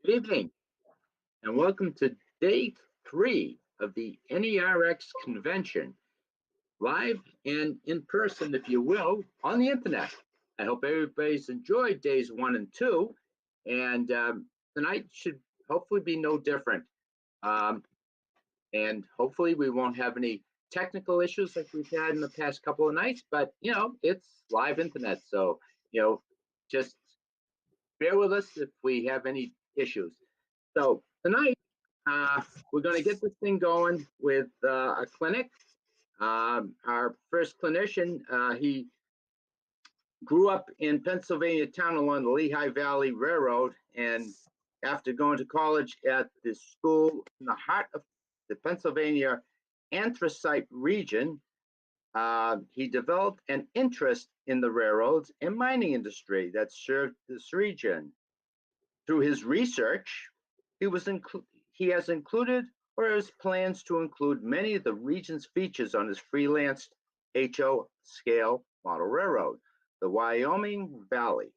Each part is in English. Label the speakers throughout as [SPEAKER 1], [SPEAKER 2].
[SPEAKER 1] Good evening, and welcome to day 3 of the NERx convention, live and in person, if you will, on the internet. I hope everybody's enjoyed days 1 and 2, and tonight should hopefully be no different. Um, and hopefully, we won't have any technical issues like we've had in the past couple of nights, but it's live internet, so just bear with us if we have any issues. So tonight, we're going to get this thing going with a clinic. Our first clinician, he grew up in Pennsylvania town along the Lehigh Valley Railroad, and after going to college at the school in the heart of the Pennsylvania anthracite region, he developed an interest in the railroads and mining industry that served this region. Through his research, he has included or has plans to include many of the region's features on his freelanced HO scale model railroad, the Wyoming Valley.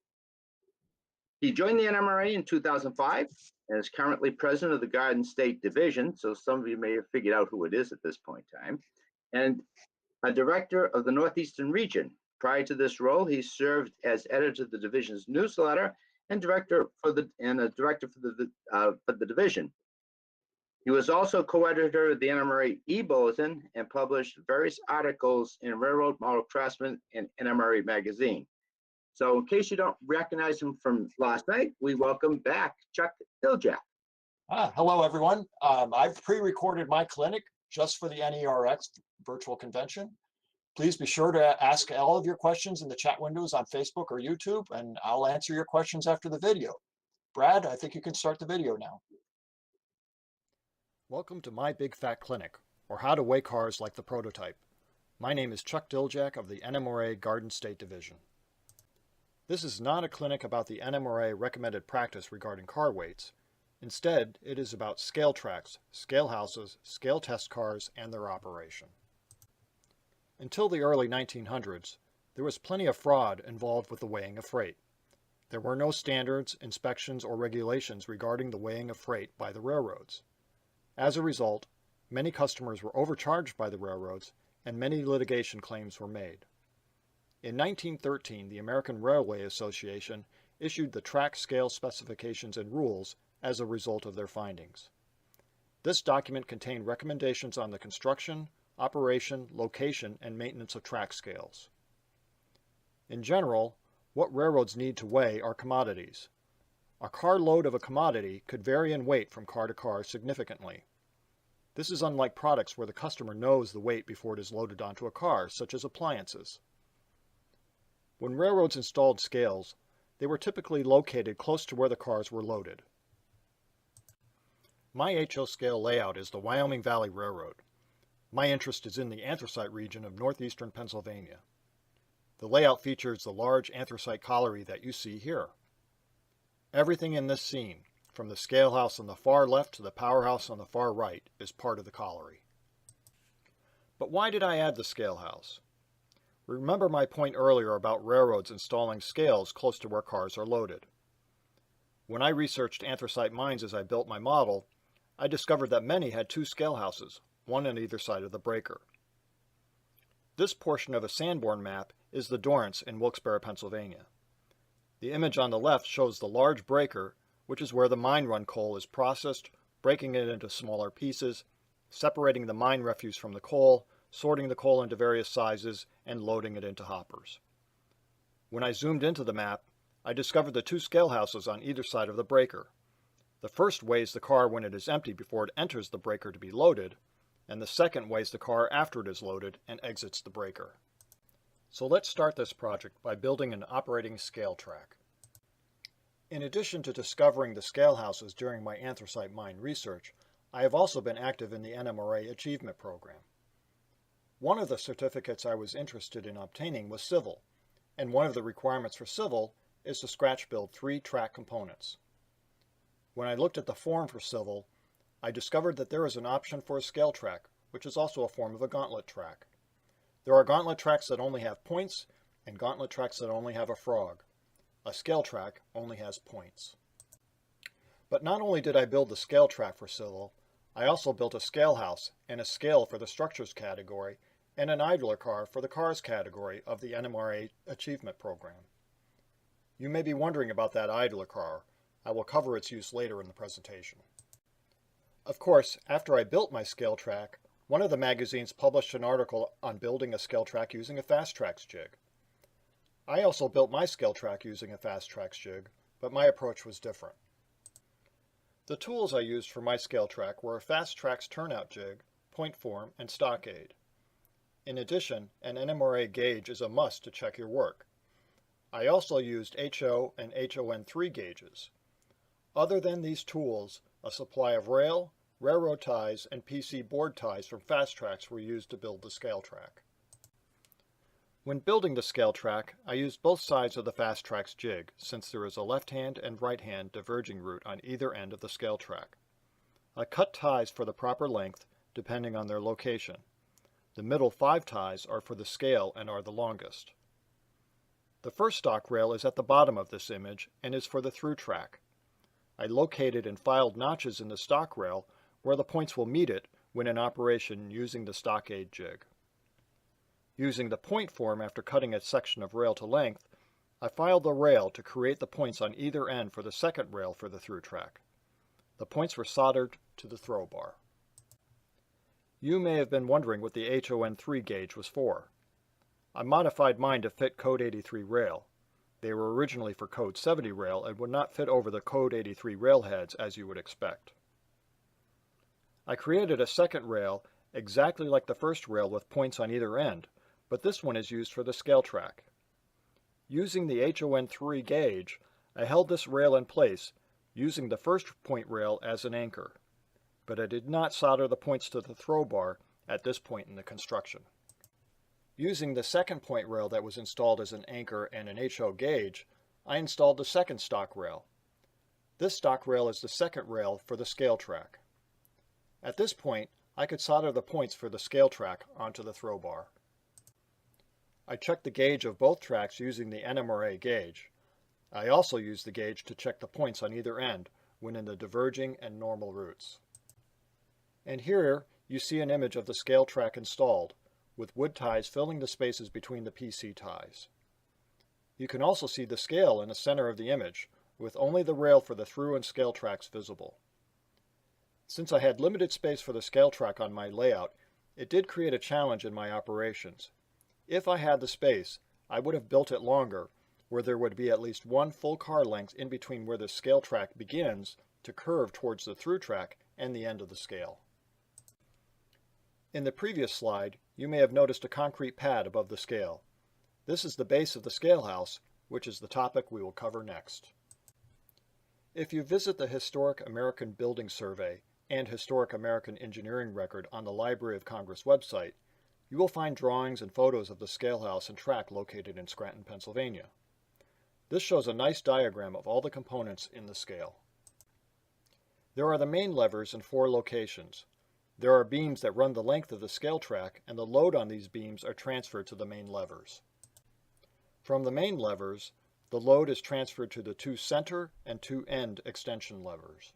[SPEAKER 1] He joined the NMRA in 2005 and is currently president of the Garden State Division, so some of you may have figured out who it is at this point in time, and a director of the Northeastern region. Prior to this role, he served as editor of the division's newsletter and a director for the division. He was also co-editor of the NMRA e-bulletin and published various articles in Railroad Model Craftsman and NMRA magazine. So in case you don't recognize him from last night, we welcome back Chuck Diljak.
[SPEAKER 2] Hello, everyone. I've pre-recorded my clinic just for the NERx virtual convention. Please be sure to ask all of your questions in the chat windows on Facebook or YouTube, and I'll answer your questions after the video. Brad, I think you can start the video now.
[SPEAKER 3] Welcome to My Big Fat Clinic, or How to Weigh Cars Like the Prototype. My name is Chuck Diljak of the NMRA Garden State Division. This is not a clinic about the NMRA recommended practice regarding car weights. Instead, it is about scale tracks, scale houses, scale test cars, and their operation. Until the early 1900s, there was plenty of fraud involved with the weighing of freight. There were no standards, inspections, or regulations regarding the weighing of freight by the railroads. As a result, many customers were overcharged by the railroads, and many litigation claims were made. In 1913, the American Railway Association issued the track scale specifications and rules as a result of their findings. This document contained recommendations on the construction, operation, location, and maintenance of track scales. In general, what railroads need to weigh are commodities. A carload of a commodity could vary in weight from car to car significantly. This is unlike products where the customer knows the weight before it is loaded onto a car, such as appliances. When railroads installed scales, they were typically located close to where the cars were loaded. My HO scale layout is the Wyoming Valley Railroad. My interest is in the anthracite region of northeastern Pennsylvania. The layout features the large anthracite colliery that you see here. Everything in this scene, from the scale house on the far left to the powerhouse on the far right, is part of the colliery. But why did I add the scale house? Remember my point earlier about railroads installing scales close to where cars are loaded. When I researched anthracite mines as I built my model, I discovered that many had two scale houses, one on either side of the breaker. This portion of a Sanborn map is the Dorrance in Wilkes-Barre, Pennsylvania. The image on the left shows the large breaker, which is where the mine run coal is processed, breaking it into smaller pieces, separating the mine refuse from the coal, sorting the coal into various sizes, and loading it into hoppers. When I zoomed into the map, I discovered the two scale houses on either side of the breaker. The first weighs the car when it is empty before it enters the breaker to be loaded, and the second weighs the car after it is loaded and exits the breaker. So let's start this project by building an operating scale track. In addition to discovering the scale houses during my anthracite mine research, I have also been active in the NMRA Achievement Program. One of the certificates I was interested in obtaining was civil, and one of the requirements for civil is to scratch build 3 track components. When I looked at the form for civil, I discovered that there is an option for a scale track, which is also a form of a gauntlet track. There are gauntlet tracks that only have points, and gauntlet tracks that only have a frog. A scale track only has points. But not only did I build the scale track for civil, I also built a scale house and a scale for the structures category and an idler car for the cars category of the NMRA Achievement Program. You may be wondering about that idler car. I will cover its use later in the presentation. Of course, after I built my scale track, one of the magazines published an article on building a scale track using a fast tracks jig. I also built my scale track using a fast tracks jig, but my approach was different. The tools I used for my scale track were a fast tracks turnout jig, point form, and stock aid. In addition, an NMRA gauge is a must to check your work. I also used HO and HON3 gauges. Other than these tools, a supply of rail, railroad ties, and PC board ties from fast tracks were used to build the scale track. When building the scale track, I used both sides of the fast tracks jig, since there is a left-hand and right-hand diverging route on either end of the scale track. I cut ties for the proper length, depending on their location. The middle 5 ties are for the scale and are the longest. The first stock rail is at the bottom of this image and is for the through track. I located and filed notches in the stock rail where the points will meet it when in operation using the stock aid jig. Using the point form after cutting a section of rail to length, I filed the rail to create the points on either end for the second rail for the through track. The points were soldered to the throw bar. You may have been wondering what the HON3 gauge was for. I modified mine to fit Code 83 rail. They were originally for Code 70 rail and would not fit over the Code 83 rail heads as you would expect. I created a second rail exactly like the first rail with points on either end, but this one is used for the scale track. Using the HON3 gauge, I held this rail in place using the first point rail as an anchor, but I did not solder the points to the throw bar at this point in the construction. Using the second point rail that was installed as an anchor and an HO gauge, I installed the second stock rail. This stock rail is the second rail for the scale track. At this point, I could solder the points for the scale track onto the throw bar. I checked the gauge of both tracks using the NMRA gauge. I also used the gauge to check the points on either end when in the diverging and normal routes. And here you see an image of the scale track installed, with wood ties filling the spaces between the PC ties. You can also see the scale in the center of the image, with only the rail for the through and scale tracks visible. Since I had limited space for the scale track on my layout, it did create a challenge in my operations. If I had the space, I would have built it longer, where there would be at least one full car length in between where the scale track begins to curve towards the through track and the end of the scale. In the previous slide, you may have noticed a concrete pad above the scale. This is the base of the scale house, which is the topic we will cover next. If you visit the Historic American Building Survey and Historic American Engineering Record on the Library of Congress website, you will find drawings and photos of the scale house and track located in Scranton, Pennsylvania. This shows a nice diagram of all the components in the scale. There are the main levers in 4 locations. There are beams that run the length of the scale track, and the load on these beams are transferred to the main levers. From the main levers, the load is transferred to the 2 center and 2 end extension levers.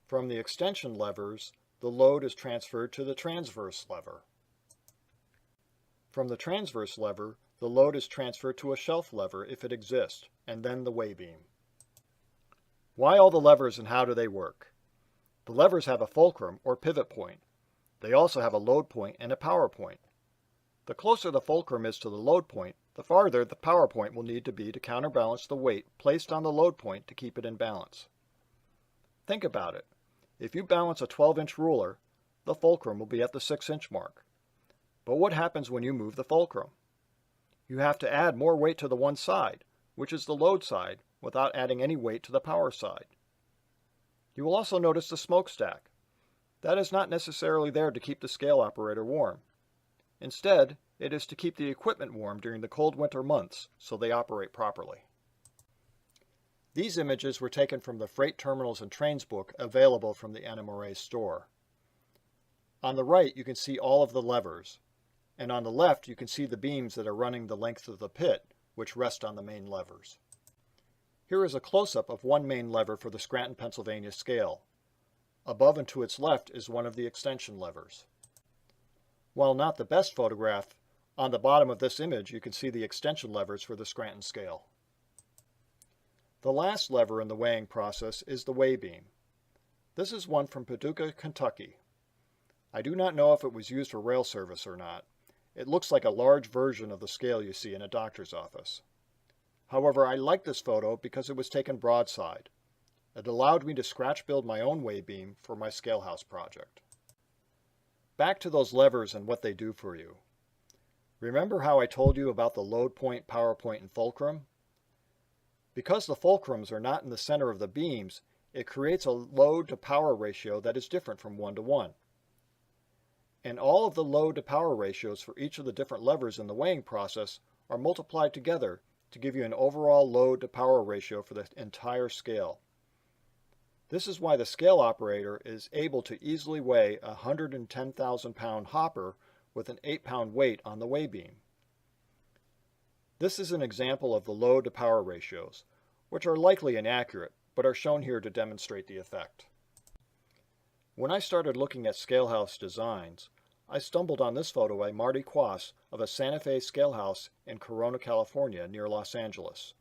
[SPEAKER 3] From the extension levers, the load is transferred to the transverse lever. From the transverse lever, the load is transferred to a shelf lever if it exists, and then the way beam. Why all the levers and how do they work? The levers have a fulcrum or pivot point. They also have a load point and a power point. The closer the fulcrum is to the load point, the farther the power point will need to be to counterbalance the weight placed on the load point to keep it in balance. Think about it. If you balance a 12-inch ruler, the fulcrum will be at the 6-inch mark. But what happens when you move the fulcrum? You have to add more weight to the one side, which is the load side, without adding any weight to the power side. You will also notice the smokestack. That is not necessarily there to keep the scale operator warm. Instead, it is to keep the equipment warm during the cold winter months so they operate properly. These images were taken from the Freight Terminals and Trains book available from the NMRA store. On the right, you can see all of the levers, and on the left, you can see the beams that are running the length of the pit, which rest on the main levers. Here is a close-up of one main lever for the Scranton, Pennsylvania scale. Above and to its left is one of the extension levers. While not the best photograph, on the bottom of this image you can see the extension levers for the Scranton scale. The last lever in the weighing process is the weigh beam. This is one from Paducah, Kentucky. I do not know if it was used for rail service or not. It looks like a large version of the scale you see in a doctor's office. However, I like this photo because it was taken broadside. It allowed me to scratch build my own weigh beam for my scale house project. Back to those levers and what they do for you. Remember how I told you about the load point, power point, and fulcrum? Because the fulcrums are not in the center of the beams, it creates a load to power ratio that is different from 1 to 1. And all of the load to power ratios for each of the different levers in the weighing process are multiplied together to give you an overall load to power ratio for the entire scale. This is why the scale operator is able to easily weigh a 110,000 pound hopper with an 8-pound weight on the weigh beam. This is an example of the load to power ratios, which are likely inaccurate, but are shown here to demonstrate the effect. When I started looking at scale house designs, I stumbled on this photo by Marty Quas of a Santa Fe scale house in Corona, California, near Los Angeles.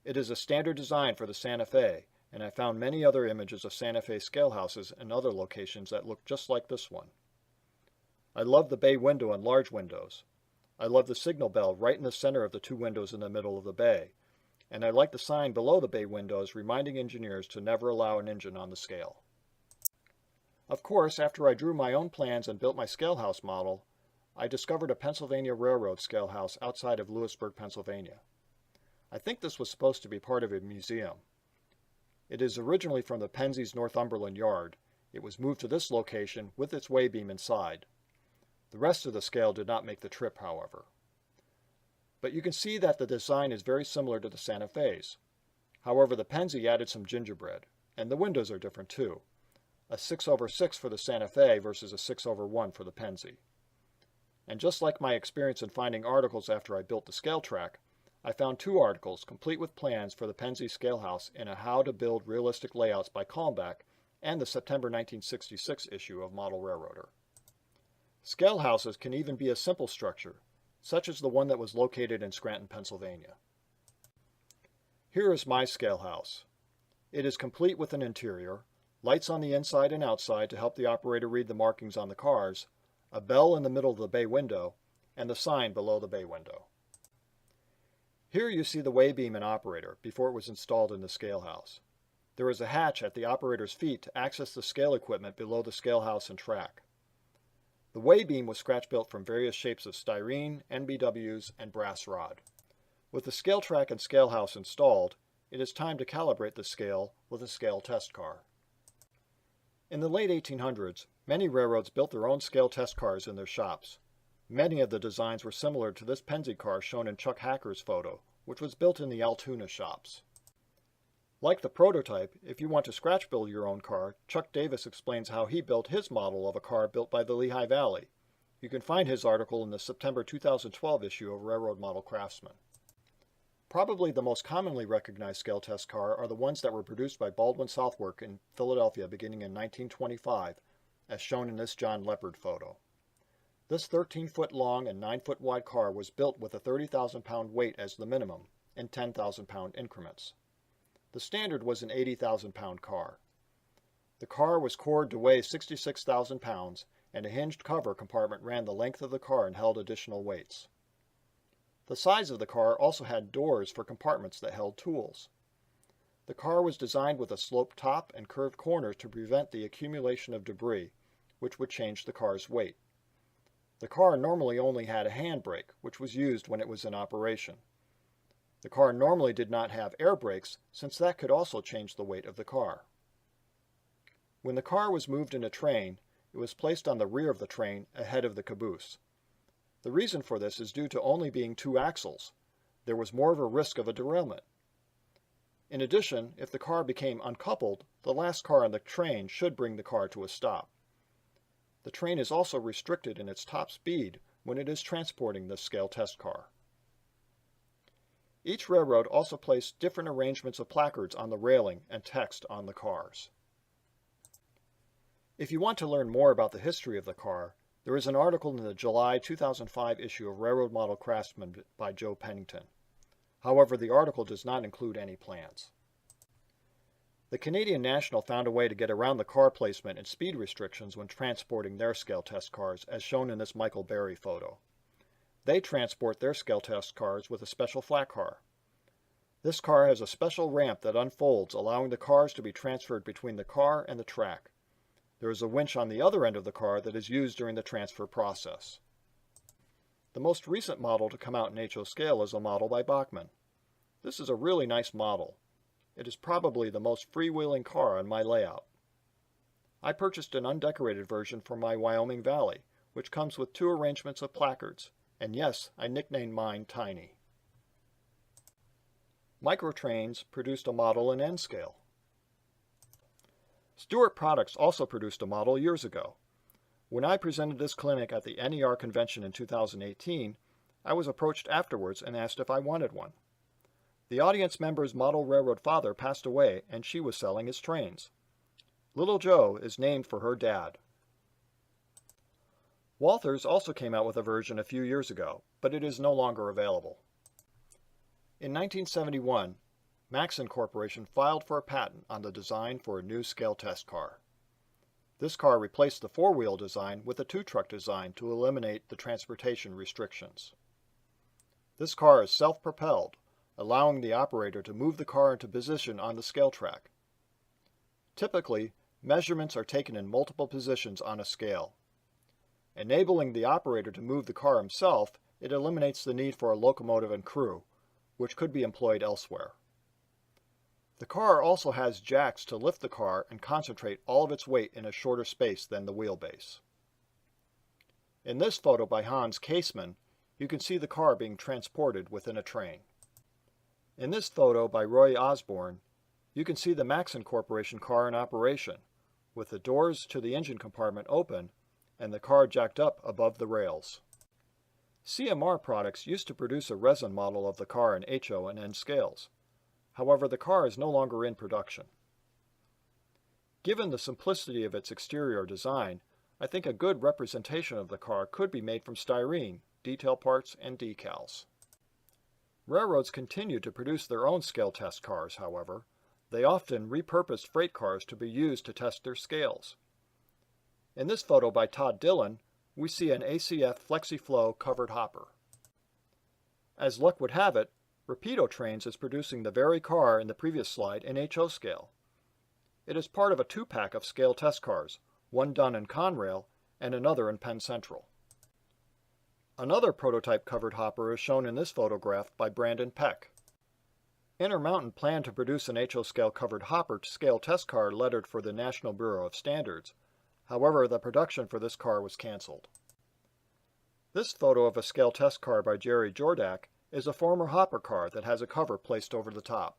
[SPEAKER 3] It is a standard design for the Santa Fe, and I found many other images of Santa Fe scale houses in other locations that look just like this one. I love the bay window and large windows. I love the signal bell right in the center of the 2 windows in the middle of the bay, and I like the sign below the bay windows reminding engineers to never allow an engine on the scale. Of course, after I drew my own plans and built my scale house model, I discovered a Pennsylvania Railroad scale house outside of Lewisburg, Pennsylvania. I think this was supposed to be part of a museum. It is originally from the Penzies Northumberland yard. It was moved to this location with its weigh beam inside. The rest of the scale did not make the trip, however. But you can see that the design is very similar to the Santa Fe's. However, the Penzi added some gingerbread, and the windows are different too. A 6/6 for the Santa Fe versus a 6/1 for the Penzi. And just like my experience in finding articles after I built the scale track, I found 2 articles complete with plans for the Penzi scale house in a How to Build Realistic Layouts by Kalmbach and the September 1966 issue of Model Railroader. Scale houses can even be a simple structure, such as the one that was located in Scranton, Pennsylvania. Here is my scale house. It is complete with an interior, lights on the inside and outside to help the operator read the markings on the cars, a bell in the middle of the bay window, and the sign below the bay window. Here you see the weigh beam and operator before it was installed in the scale house. There is a hatch at the operator's feet to access the scale equipment below the scale house and track. The weigh beam was scratch built from various shapes of styrene, NBWs, and brass rod. With the scale track and scale house installed, it is time to calibrate the scale with a scale test car. In the late 1800s, many railroads built their own scale test cars in their shops. Many of the designs were similar to this Penzi car shown in Chuck Hacker's photo, which was built in the Altoona shops. Like the prototype, if you want to scratch build your own car, Chuck Davis explains how he built his model of a car built by the Lehigh Valley. You can find his article in the September 2012 issue of Railroad Model Craftsman. Probably the most commonly recognized scale test car are the ones that were produced by Baldwin Southwork in Philadelphia beginning in 1925, as shown in this John Leopard photo. This 13-foot long and 9-foot wide car was built with a 30,000 pound weight as the minimum, in 10,000 pound increments. The standard was an 80,000 pound car. The car was cored to weigh 66,000 pounds, and a hinged cover compartment ran the length of the car and held additional weights. The sides of the car also had doors for compartments that held tools. The car was designed with a sloped top and curved corners to prevent the accumulation of debris, which would change the car's weight. The car normally only had a handbrake, which was used when it was in operation. The car normally did not have air brakes, since that could also change the weight of the car. When the car was moved in a train, it was placed on the rear of the train ahead of the caboose. The reason for this is due to only being 2 axles. There was more of a risk of a derailment. In addition, if the car became uncoupled, the last car on the train should bring the car to a stop. The train is also restricted in its top speed when it is transporting the scale test car. Each railroad also placed different arrangements of placards on the railing and text on the cars. If you want to learn more about the history of the car, there is an article in the July 2005 issue of Railroad Model Craftsman by Joe Pennington. However, the article does not include any plans. The Canadian National found a way to get around the car placement and speed restrictions when transporting their scale test cars, as shown in this Michael Berry photo. They transport their scale test cars with a special flat car. This car has a special ramp that unfolds, allowing the cars to be transferred between the car and the track. There is a winch on the other end of the car that is used during the transfer process. The most recent model to come out in HO scale is a model by Bachmann. This is a really nice model. It is probably the most freewheeling car on my layout. I purchased an undecorated version for my Wyoming Valley, which comes with 2 arrangements of placards, and yes, I nicknamed mine Tiny. Microtrains produced a model in N scale. Stewart Products also produced a model years ago. When I presented this clinic at the NER convention in 2018, I was approached afterwards and asked if I wanted one. The audience member's model railroad father passed away and she was selling his trains. Little Joe is named for her dad. Walthers also came out with a version a few years ago, but it is no longer available. In 1971, Maxon Corporation filed for a patent on the design for a new scale test car. This car replaced the 4-wheel design with a 2-truck design to eliminate the transportation restrictions. This car is self-propelled, allowing the operator to move the car into position on the scale track. Typically, measurements are taken in multiple positions on a scale. Enabling the operator to move the car himself, it eliminates the need for a locomotive and crew, which could be employed elsewhere. The car also has jacks to lift the car and concentrate all of its weight in a shorter space than the wheelbase. In this photo by Hans Caseman, you can see the car being transported within a train. In this photo by Roy Osborne, you can see the Maxon Corporation car in operation, with the doors to the engine compartment open and the car jacked up above the rails. CMR Products used to produce a resin model of the car in HO and N scales. However, the car is no longer in production. Given the simplicity of its exterior design, I think a good representation of the car could be made from styrene, detail parts, and decals. Railroads continue to produce their own scale test cars, however. They often repurpose freight cars to be used to test their scales. In this photo by Todd Dillon, we see an ACF FlexiFlow covered hopper. As luck would have it, Rapido Trains is producing the very car in the previous slide in HO scale. It is part of a 2-pack of scale test cars, one done in Conrail and another in Penn Central. Another prototype covered hopper is shown in this photograph by Brandon Peck. Intermountain planned to produce an HO scale covered hopper scale test car lettered for the National Bureau of Standards. However, the production for this car was canceled. This photo of a scale test car by Jerry Jordak is a former hopper car that has a cover placed over the top.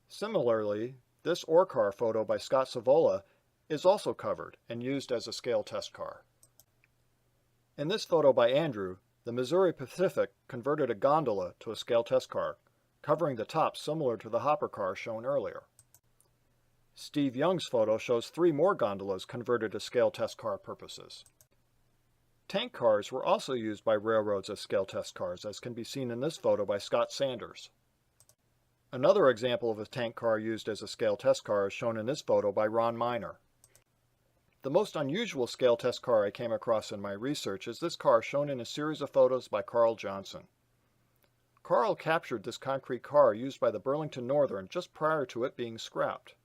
[SPEAKER 3] Similarly, this ore car photo by Scott Savola is also covered and used as a scale test car. In this photo by Andrew, the Missouri Pacific converted a gondola to a scale test car, covering the top similar to the hopper car shown earlier. Steve Young's photo shows 3 more gondolas converted to scale test car purposes. Tank cars were also used by railroads as scale test cars, as can be seen in this photo by Scott Sanders. Another example of a tank car used as a scale test car is shown in this photo by Ron Miner. The most unusual scale test car I came across in my research is this car shown in a series of photos by Carl Johnson. Carl captured this concrete car used by the Burlington Northern just prior to it being scrapped.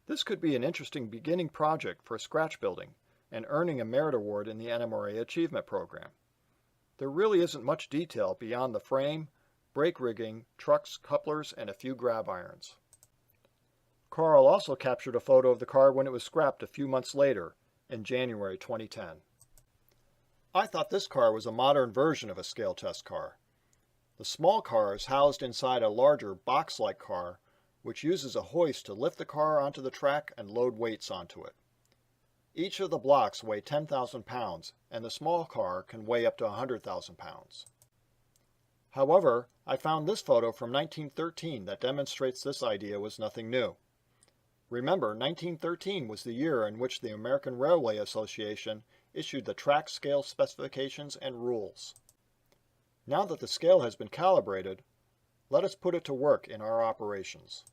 [SPEAKER 3] This could be an interesting beginning project for scratch building and earning a merit award in the NMRA Achievement Program. There really isn't much detail beyond the frame, brake rigging, trucks, couplers, and a few grab irons. Carl also captured a photo of the car when it was scrapped a few months later, in January 2010. I thought this car was a modern version of a scale test car. The small car is housed inside a larger box-like car, which uses a hoist to lift the car onto the track and load weights onto it. Each of the blocks weigh 10,000 pounds, and the small car can weigh up to 100,000 pounds. However, I found this photo from 1913 that demonstrates this idea was nothing new. Remember, 1913 was the year in which the American Railway Association issued the track scale specifications and rules. Now that the scale has been calibrated, let us put it to work in our operations.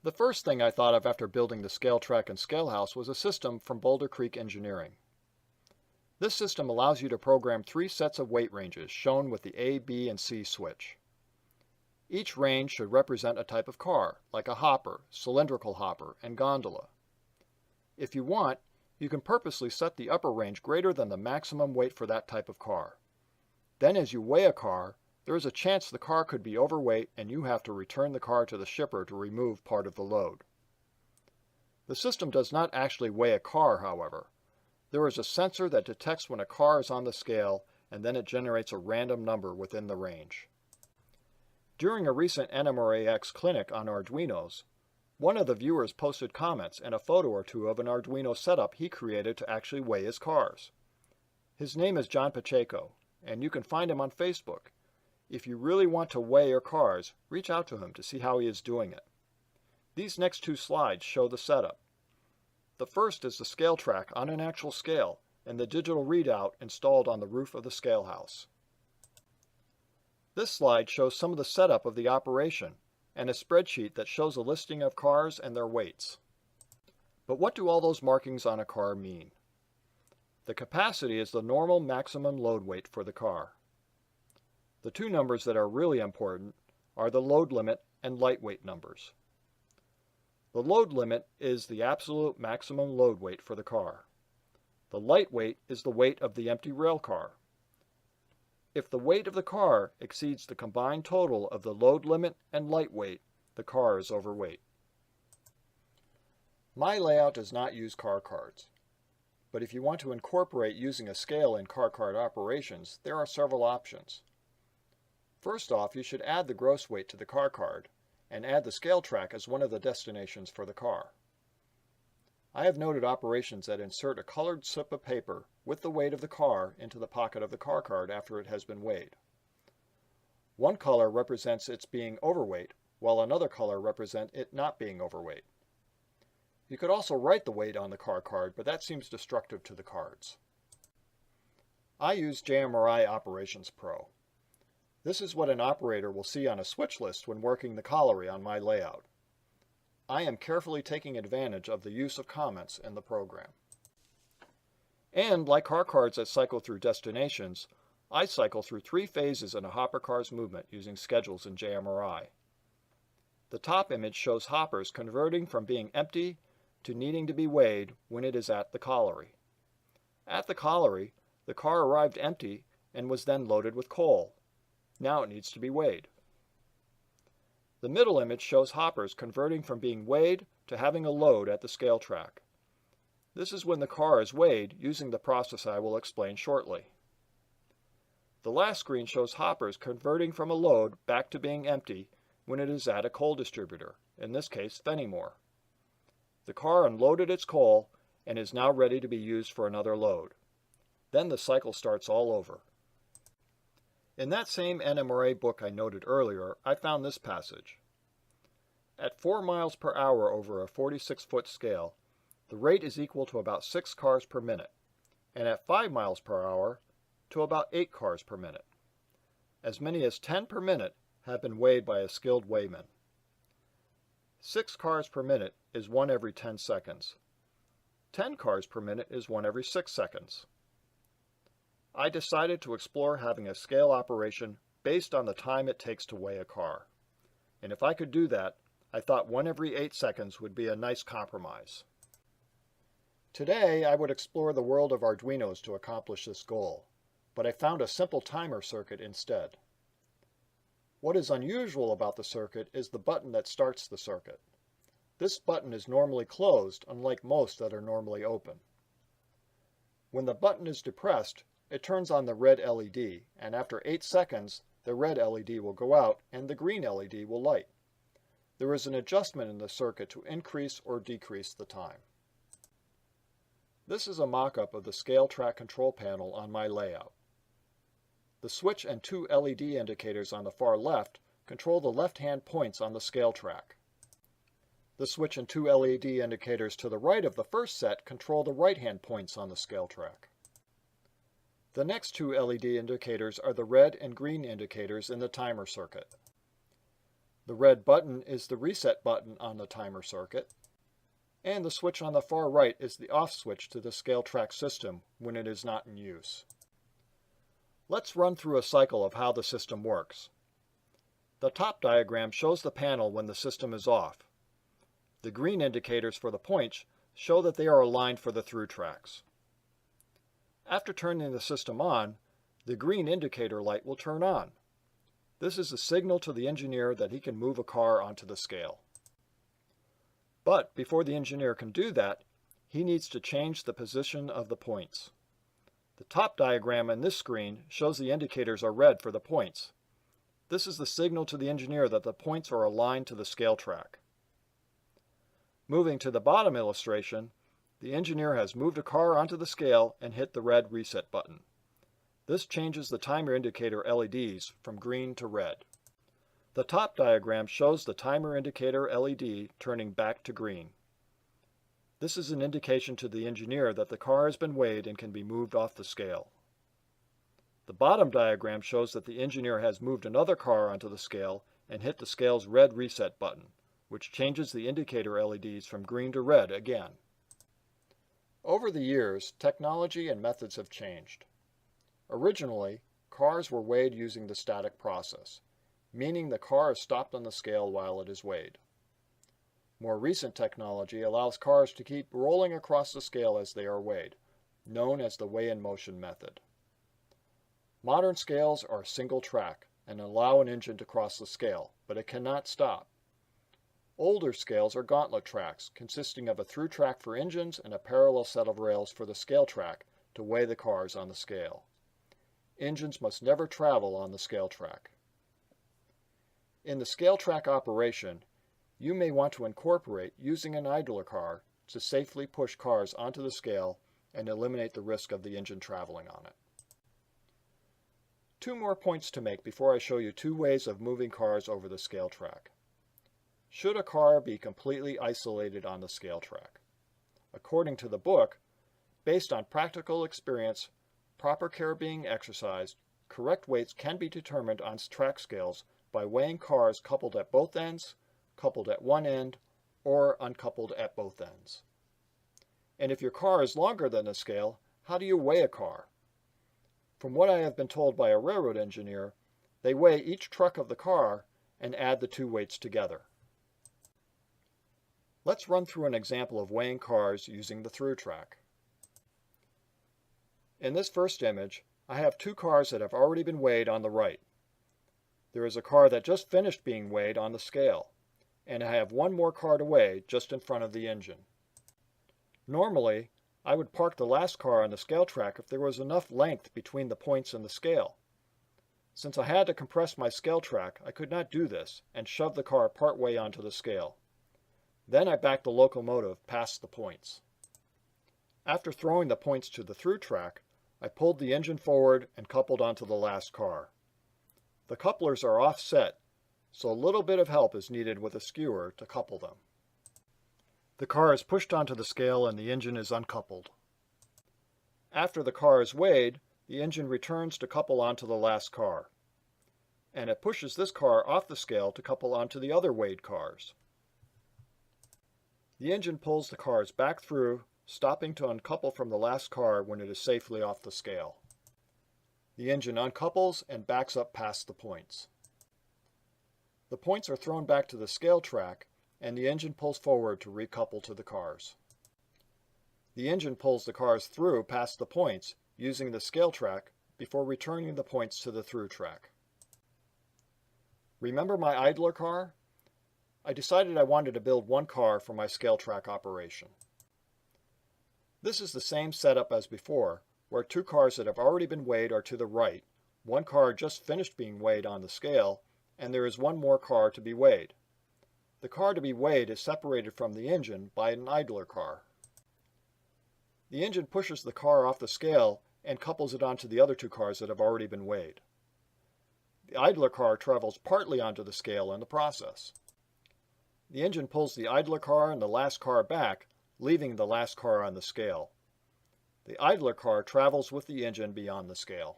[SPEAKER 3] The first thing I thought of after building the scale track and scale house was a system from Boulder Creek Engineering. This system allows you to program 3 sets of weight ranges shown with the A, B, and C switch. Each range should represent a type of car, like a hopper, cylindrical hopper, and gondola. If you want, you can purposely set the upper range greater than the maximum weight for that type of car. Then as you weigh a car, there is a chance the car could be overweight and you have to return the car to the shipper to remove part of the load. The system does not actually weigh a car, however. There is a sensor that detects when a car is on the scale, and then it generates a random number within the range. During a recent NERx clinic on Arduinos, one of the viewers posted comments and a photo or two of an Arduino setup he created to actually weigh his cars. His name is John Pacheco, and you can find him on Facebook. If you really want to weigh your cars, reach out to him to see how he is doing it. These next 2 slides show the setup. The first is the scale track on an actual scale and the digital readout installed on the roof of the scale house. This slide shows some of the setup of the operation and a spreadsheet that shows a listing of cars and their weights. But what do all those markings on a car mean? The capacity is the normal maximum load weight for the car. The 2 numbers that are really important are the load limit and lightweight numbers. The load limit is the absolute maximum load weight for the car. The lightweight is the weight of the empty rail car. If the weight of the car exceeds the combined total of the load limit and lightweight, the car is overweight. My layout does not use car cards, but if you want to incorporate using a scale in car card operations, there are several options. First off, you should add the gross weight to the car card and add the scale track as one of the destinations for the car. I have noted operations that insert a colored slip of paper with the weight of the car into the pocket of the car card after it has been weighed. One color represents its being overweight, while another color represents it not being overweight. You could also write the weight on the car card, but that seems destructive to the cards. I use JMRI Operations Pro. This is what an operator will see on a switch list when working the colliery on my layout. I am carefully taking advantage of the use of comments in the program. And like car cards that cycle through destinations, I cycle through 3 phases in a hopper car's movement using schedules in JMRI. The top image shows hoppers converting from being empty to needing to be weighed when it is at the colliery. At the colliery, the car arrived empty and was then loaded with coal. Now it needs to be weighed. The middle image shows hoppers converting from being weighed to having a load at the scale track. This is when the car is weighed using the process I will explain shortly. The last screen shows hoppers converting from a load back to being empty when it is at a coal distributor, in this case Fenimore. The car unloaded its coal and is now ready to be used for another load. Then the cycle starts all over. In that same NMRA book I noted earlier, I found this passage. At 4 miles per hour over a 46-foot scale, the rate is equal to about 6 cars per minute, and at 5 miles per hour to about 8 cars per minute. As many as 10 per minute have been weighed by a skilled weighman. 6 cars per minute is 1 every 10 seconds. 10 cars per minute is 1 every 6 seconds. I decided to explore having a scale operation based on the time it takes to weigh a car. And if I could do that, I thought 1 every 8 seconds would be a nice compromise. Today, I would explore the world of Arduinos to accomplish this goal, but I found a simple timer circuit instead. What is unusual about the circuit is the button that starts the circuit. This button is normally closed, unlike most that are normally open. When the button is depressed, it turns on the red LED, and after 8 seconds, the red LED will go out and the green LED will light. There is an adjustment in the circuit to increase or decrease the time. This is a mock-up of the scale track control panel on my layout. The switch and two LED indicators on the far left control the left-hand points on the scale track. The switch and two LED indicators to the right of the first set control the right-hand points on the scale track. The next two LED indicators are the red and green indicators in the timer circuit. The red button is the reset button on the timer circuit, and the switch on the far right is the off switch to the scale track system when it is not in use. Let's run through a cycle of how the system works. The top diagram shows the panel when the system is off. The green indicators for the points show that they are aligned for the through tracks. After turning the system on, the green indicator light will turn on. This is a signal to the engineer that he can move a car onto the scale. But before the engineer can do that, he needs to change the position of the points. The top diagram on this screen shows the indicators are red for the points. This is the signal to the engineer that the points are aligned to the scale track. Moving to the bottom illustration, the engineer has moved a car onto the scale and hit the red reset button. This changes the timer indicator LEDs from green to red. The top diagram shows the timer indicator LED turning back to green. This is an indication to the engineer that the car has been weighed and can be moved off the scale. The bottom diagram shows that the engineer has moved another car onto the scale and hit the scale's red reset button, which changes the indicator LEDs from green to red again. Over the years, technology and methods have changed. Originally, cars were weighed using the static process, meaning the car is stopped on the scale while it is weighed. More recent technology allows cars to keep rolling across the scale as they are weighed, known as the weigh-in-motion method. Modern scales are single track and allow an engine to cross the scale, but it cannot stop. Older scales are gauntlet tracks, consisting of a through track for engines and a parallel set of rails for the scale track to weigh the cars on the scale. Engines must never travel on the scale track. In the scale track operation, you may want to incorporate using an idler car to safely push cars onto the scale and eliminate the risk of the engine traveling on it. Two more points to make before I show you two ways of moving cars over the scale track. Should a car be completely isolated on the scale track? According to the book, based on practical experience, proper care being exercised, correct weights can be determined on track scales by weighing cars coupled at both ends, coupled at one end, or uncoupled at both ends. And if your car is longer than the scale, how do you weigh a car? From what I have been told by a railroad engineer, they weigh each truck of the car and add the two weights together. Let's run through an example of weighing cars using the through track. In this first image, I have two cars that have already been weighed on the right. There is a car that just finished being weighed on the scale, and I have one more car to weigh just in front of the engine. Normally, I would park the last car on the scale track if there was enough length between the points and the scale. Since I had to compress my scale track, I could not do this and shove the car partway onto the scale. Then I backed the locomotive past the points. After throwing the points to the through track, I pulled the engine forward and coupled onto the last car. The couplers are offset, so a little bit of help is needed with a skewer to couple them. The car is pushed onto the scale and the engine is uncoupled. After the car is weighed, the engine returns to couple onto the last car, and it pushes this car off the scale to couple onto the other weighed cars. The engine pulls the cars back through, stopping to uncouple from the last car when it is safely off the scale. The engine uncouples and backs up past the points. The points are thrown back to the scale track, and the engine pulls forward to recouple to the cars. The engine pulls the cars through past the points using the scale track before returning the points to the through track. Remember my idler car? I decided I wanted to build one car for my scale track operation. This is the same setup as before, where two cars that have already been weighed are to the right, one car just finished being weighed on the scale, and there is one more car to be weighed. The car to be weighed is separated from the engine by an idler car. The engine pushes the car off the scale and couples it onto the other two cars that have already been weighed. The idler car travels partly onto the scale in the process. The engine pulls the idler car and the last car back, leaving the last car on the scale. The idler car travels with the engine beyond the scale.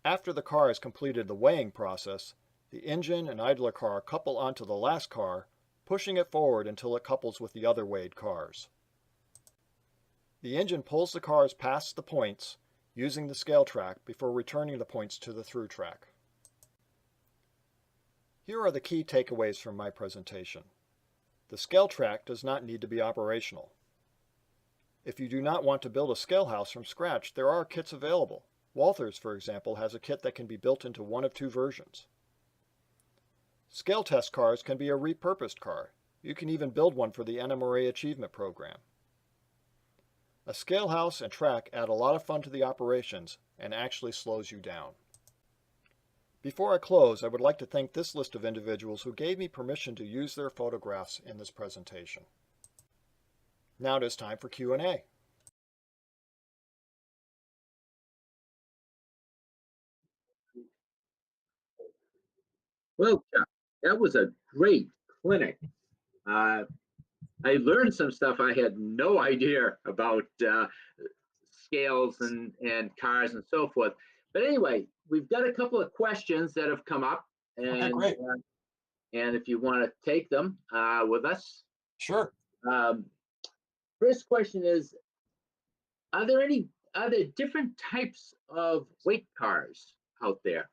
[SPEAKER 3] After the car has completed the weighing process, the engine and idler car couple onto the last car, pushing it forward until it couples with the other weighed cars. The engine pulls the cars past the points, using the scale track before returning the points to the through track. Here are the key takeaways from my presentation. The scale track does not need to be operational. If you do not want to build a scale house from scratch, there are kits available. Walthers, for example, has a kit that can be built into one of two versions. Scale test cars can be a repurposed car. You can even build one for the NMRA Achievement Program. A scale house and track add a lot of fun to the operations and actually slows you down. Before I close, I would like to thank this list of individuals who gave me permission to use their photographs in this presentation. Now it is time for Q&A.
[SPEAKER 1] Well, Chuck, that was a great clinic. I learned some stuff I had no idea about scales and cars and so forth. But anyway, we've got a couple of questions that have come up,
[SPEAKER 2] Okay,
[SPEAKER 1] and
[SPEAKER 2] great.
[SPEAKER 1] and if you want to take them with us.
[SPEAKER 2] Sure.
[SPEAKER 1] First question is, are there different types of weight cars out there?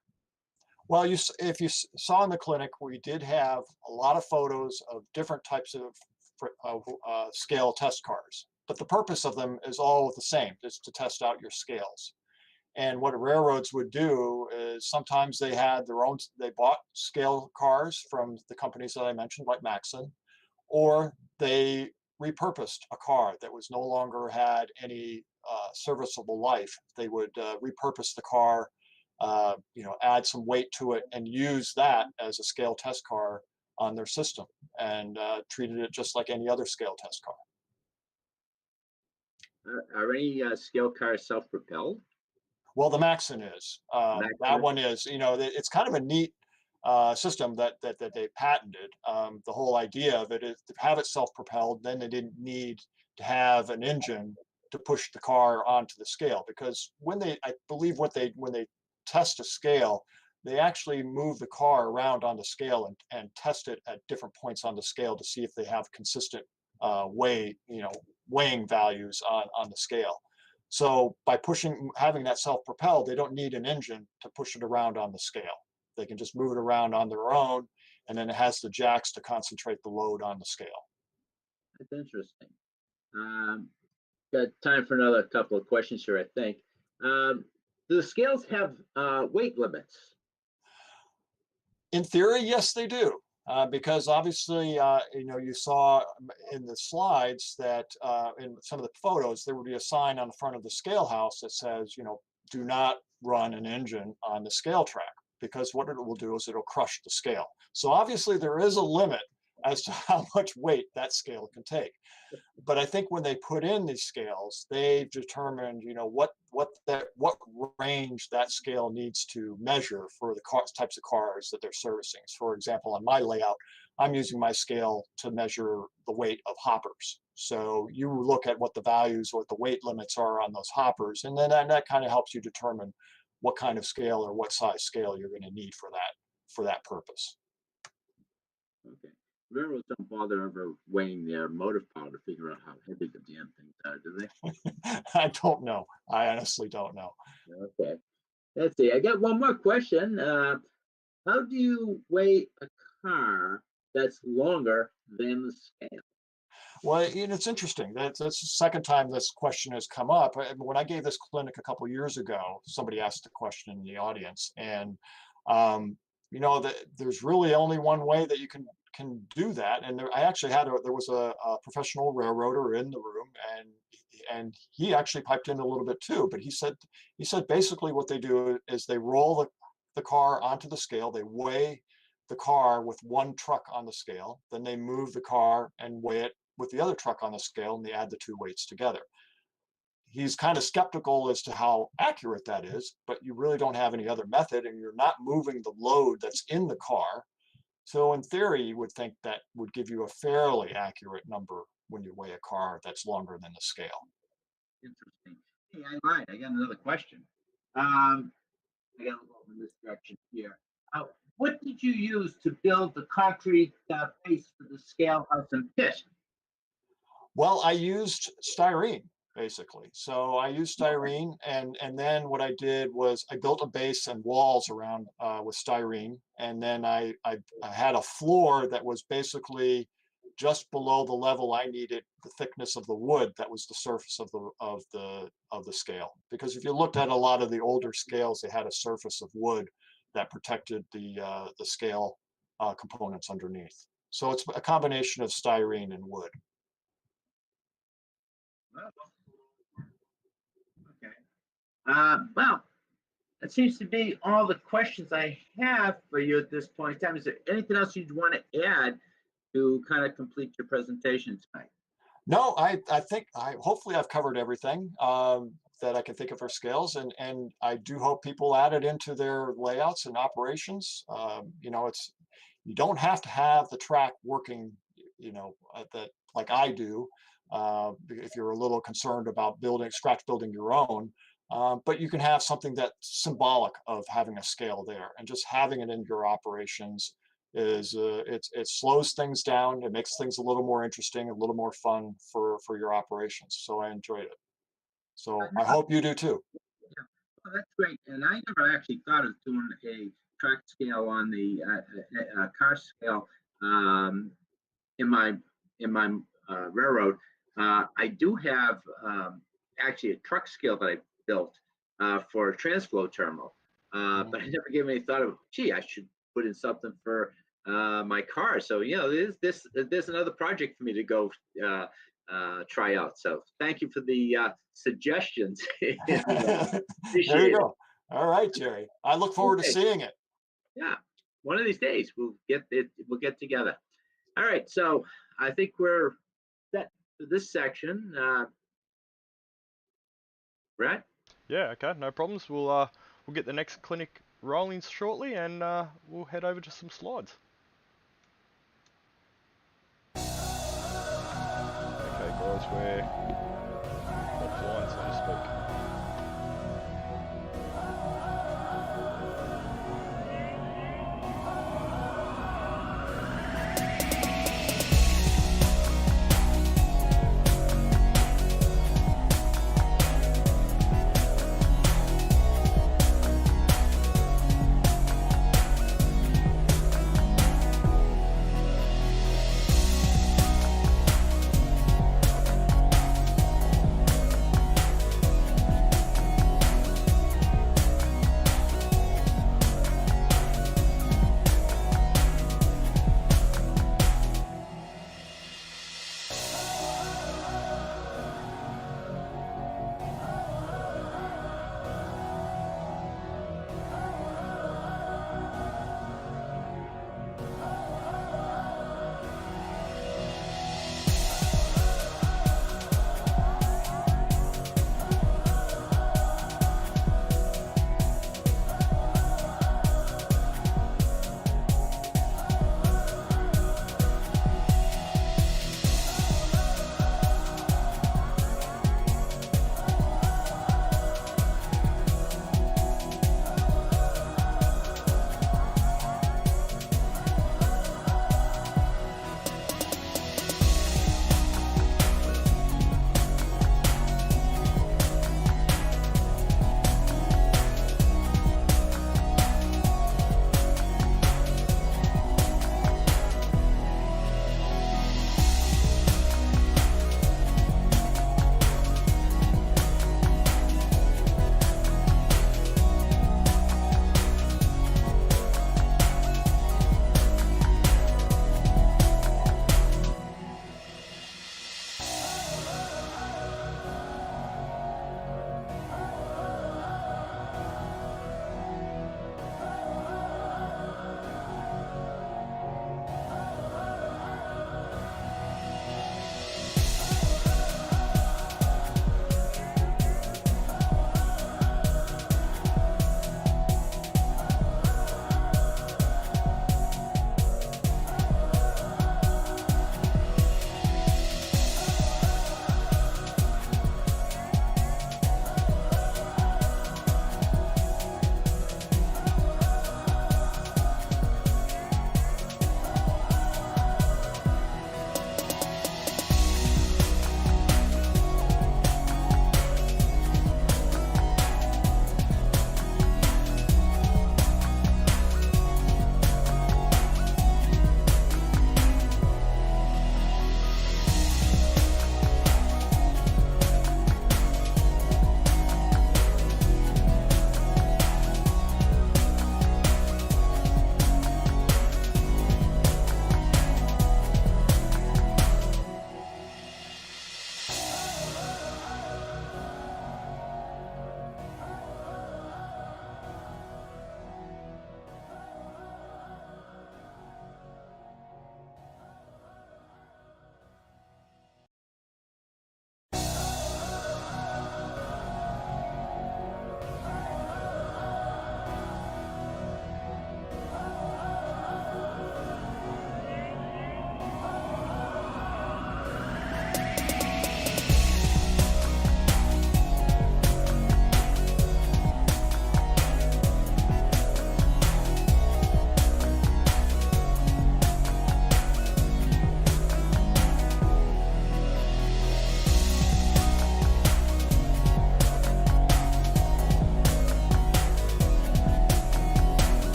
[SPEAKER 2] Well, if you saw in the clinic, we did have a lot of photos of different types of scale test cars. But the purpose of them is all the same, is to test out your scales. And what railroads would do is sometimes they had their own, they bought scale cars from the companies that I mentioned, like Maxon, or they repurposed a car that was no longer had any serviceable life. They would repurpose the car, add some weight to it and use that as a scale test car on their system, and treated it just like any other scale test car.
[SPEAKER 1] Are any scale cars self-propelled?
[SPEAKER 2] Well, the Maxon is. That one is. It's kind of a neat system that they patented. The whole idea of it is to have it self-propelled. Then they didn't need to have an engine to push the car onto the scale, because I believe when they test a scale, they actually move the car around on the scale and test it at different points on the scale to see if they have consistent weighing values on the scale. So by having that self-propelled, they don't need an engine to push it around on the scale. They can just move it around on their own, and then it has the jacks to concentrate the load on the scale.
[SPEAKER 1] That's interesting. Got time for another couple of questions here, I think. Do the scales have weight limits?
[SPEAKER 2] In theory, yes, they do. Because obviously, you saw in the slides that in some of the photos, there would be a sign on the front of the scale house that says, do not run an engine on the scale track, because what it will do is it'll crush the scale. So obviously there is a limit as to how much weight that scale can take. But I think when they put in these scales, they've determined, what range that scale needs to measure for the types of cars that they're servicing. So for example, on my layout, I'm using my scale to measure the weight of hoppers. So you look at what the values, what the weight limits are on those hoppers, and then that kind of helps you determine what kind of scale or what size scale you're going to need for that purpose.
[SPEAKER 1] Okay. Railroads don't bother ever weighing their motive power to figure out how heavy the damn things are, do they?
[SPEAKER 2] I don't know. I honestly don't know.
[SPEAKER 1] Okay. Let's see. I got one more question. How do you weigh a car that's longer than the scale?
[SPEAKER 2] Well, it's interesting. That's the second time this question has come up. When I gave this clinic a couple years ago, somebody asked a question in the audience, and there's really only one way that you can do that. And I actually there was a professional railroader in the room, and he actually piped in a little bit too. But he said basically what they do is they roll the car onto the scale, they weigh the car with one truck on the scale, then they move the car and weigh it with the other truck on the scale, and they add the two weights together. he's kind of skeptical as to how accurate that is, but you really don't have any other method, and you're not moving the load that's in the car. So in theory, you would think that would give you a fairly accurate number when you weigh a car that's longer than the scale.
[SPEAKER 1] Interesting. Hey, I lied. I got another question. I got to go in this direction here. What did you use to build the concrete base for the scale house and pit?
[SPEAKER 2] Well, I used styrene basically. So I used styrene, and then what I did was I built a base and walls around with styrene, and then I had a floor that was basically just below the level I needed, the thickness of the wood that was the surface of the scale. Because if you looked at a lot of the older scales, they had a surface of wood that protected the scale components underneath. So it's a combination of styrene and wood.
[SPEAKER 1] Okay. Well, that seems to be all the questions I have for you at this point in time. Is there anything else you'd want to add to kind of complete your presentation tonight?
[SPEAKER 2] No, I think hopefully I've covered everything that I can think of for scales, and I do hope people add it into their layouts and operations. You know, you don't have to have the track working, you know, that like I do. If you're a little concerned about scratch building your own, but you can have something that's symbolic of having a scale there, and just having it in your operations is it slows things down. It makes things a little more interesting, a little more fun for your operations. So I enjoyed it. So I hope you do too.
[SPEAKER 1] Yeah, well, that's great. And I never actually thought of doing a track scale on the car scale in my railroad. I do have actually a truck scale that I built for a transflow terminal, but I never gave any thought of, gee, I should put in something for my car. So, you know, there's another project for me to go try out. So thank you for the suggestions.
[SPEAKER 2] There you go. All right, Jerry. I look forward to seeing it.
[SPEAKER 1] Yeah, one of these days we'll get together. All right, so I think we're set for this section. Brad?
[SPEAKER 4] Yeah, okay, no problems. We'll get the next clinic rolling shortly, and we'll head over to some slides. Okay, guys, we're offline, so to speak.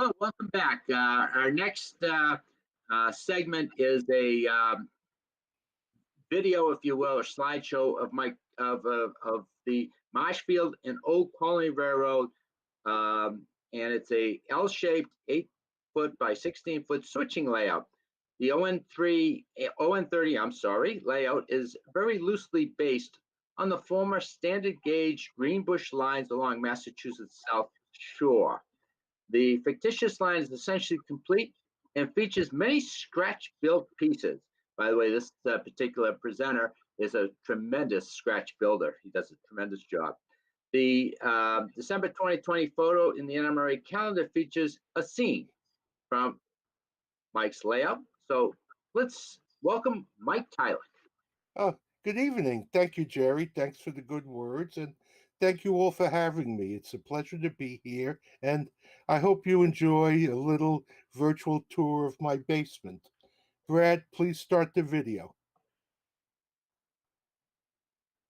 [SPEAKER 1] Well, welcome back. Our next segment is a video, if you will, or slideshow of the Marshfield and Old Colony Railroad, and it's a L-shaped 8-foot by 16-foot switching layout. The ON30, I'm sorry, layout is very loosely based on the former standard gauge Greenbush lines along Massachusetts South Shore. The fictitious line is essentially complete and features many scratch-built pieces. By the way, this particular presenter is a tremendous scratch builder. He does a tremendous job. The December 2020 photo in the NMRA calendar features a scene from Mike's layout. So let's welcome Mike Tyler.
[SPEAKER 5] Oh, good evening. Thank you, Jerry. Thanks for the good words, and thank you all for having me. It's a pleasure to be here, and I hope you enjoy a little virtual tour of my basement. Brad, please start the video.